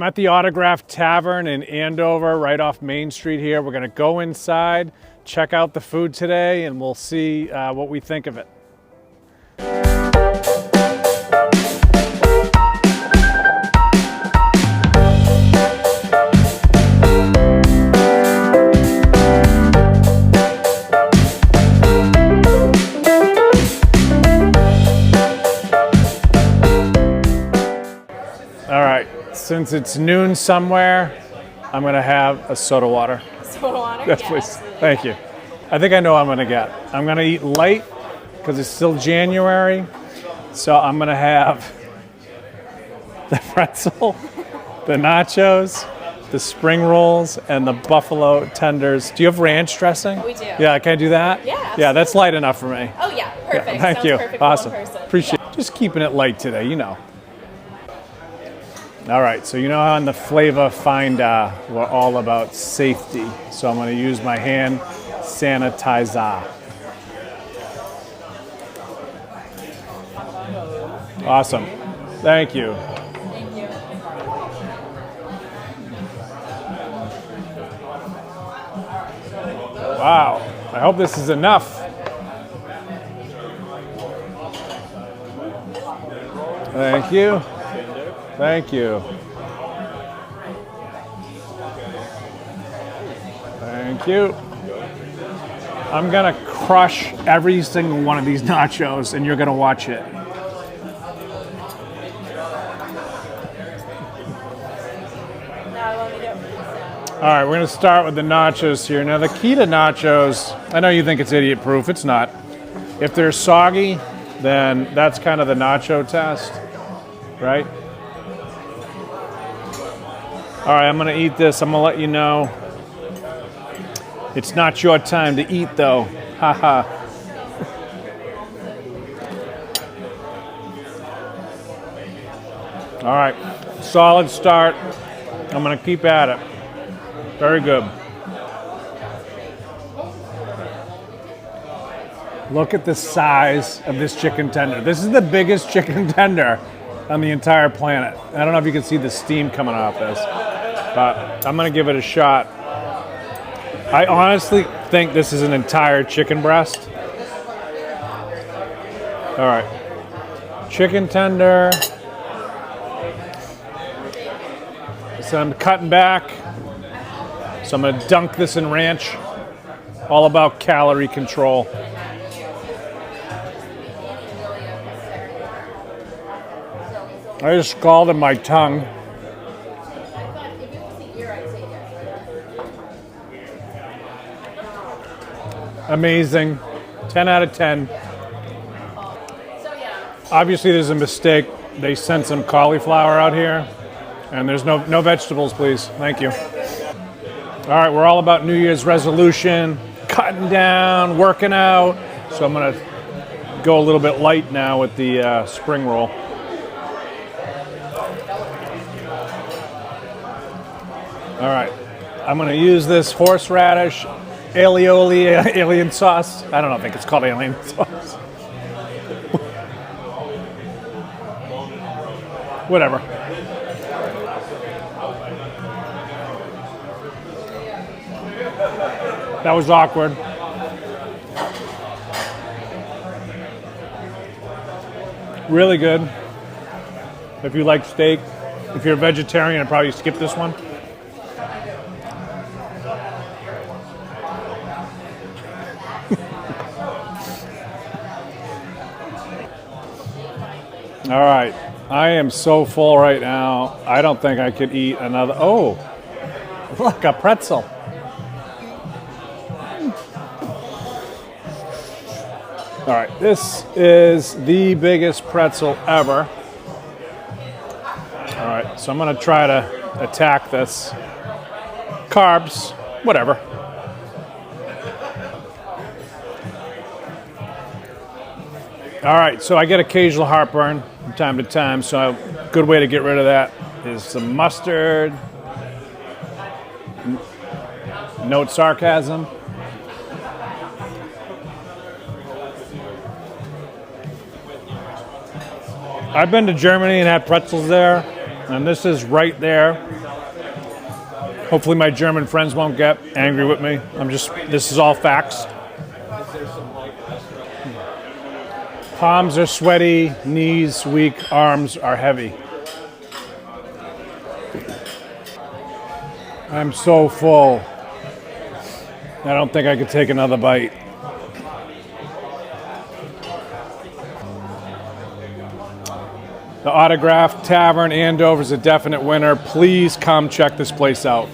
I'm at the Autograph Tavern in Andover, right off Main Street here. We're gonna go inside, check out the food today, and we'll see what we think of it. All right, since it's noon somewhere, I'm gonna have a soda water. Soda water? Yes, yeah, please. absolutely. Thank you. I think I know what I'm gonna get. I'm gonna eat light because it's still January. So I'm gonna have the pretzel, the nachos, the spring rolls, and the buffalo tenders. Do you have ranch dressing? We do. Yeah, can I do that? Yeah, Yeah, that's light enough for me. Oh yeah, perfect. Yeah, thank Sounds you. perfect for Awesome. one person. Appreciate it. Just keeping it light today, you know. All right, so you know how on the Flavah Findah, we're all about safety. So I'm gonna use my hand sanitizer. Awesome. Thank you. Thank you. Wow. I hope this is enough. Thank you. Thank you. Thank you. I'm gonna crush every single one of these nachos and you're gonna watch it. All right, we're gonna start with the nachos here. Now the key to nachos, I know you think it's idiot proof, it's not. If they're soggy, then that's kind of the nacho test, right? All right, I'm gonna eat this. I'm gonna let you know. It's not your time to eat though. Haha. All right, solid start. I'm gonna keep at it. Very good. Look at the size of this chicken tender. This is the biggest chicken tender on the entire planet. I don't know if you can see the steam coming off this, but I'm gonna give it a shot. I honestly think this is an entire chicken breast. All right, chicken tender. So I'm cutting back. So I'm gonna dunk this in ranch. All about calorie control. I just scalded my tongue. Amazing. 10 out of 10. Obviously there's a mistake. They sent some cauliflower out here. And there's no vegetables, please. Thank you. All right, we're all about New Year's resolution, cutting down, working out. So I'm gonna go a little bit light now with the spring roll. All right, I'm gonna use this horseradish aioli alien sauce. I don't know, I think it's called alien sauce. Whatever. That was awkward. Really good. If you like steak, if you're a vegetarian, I'd probably skip this one. All right, I am so full right now. I don't think I could eat another. Oh, look, a pretzel. All right, this is the biggest pretzel ever. All right, so I'm gonna try to attack this. Carbs, whatever. All right, so I get occasional heartburn from time to time, so a good way to get rid of that is some mustard. Note sarcasm. I've been to Germany and had pretzels there. And this is right there. Hopefully my German friends won't get angry with me. This is all facts. Palms are sweaty, knees weak, arms are heavy. I'm so full. I don't think I could take another bite. The Autograph Tavern, Andover is a definite winner. Please come check this place out.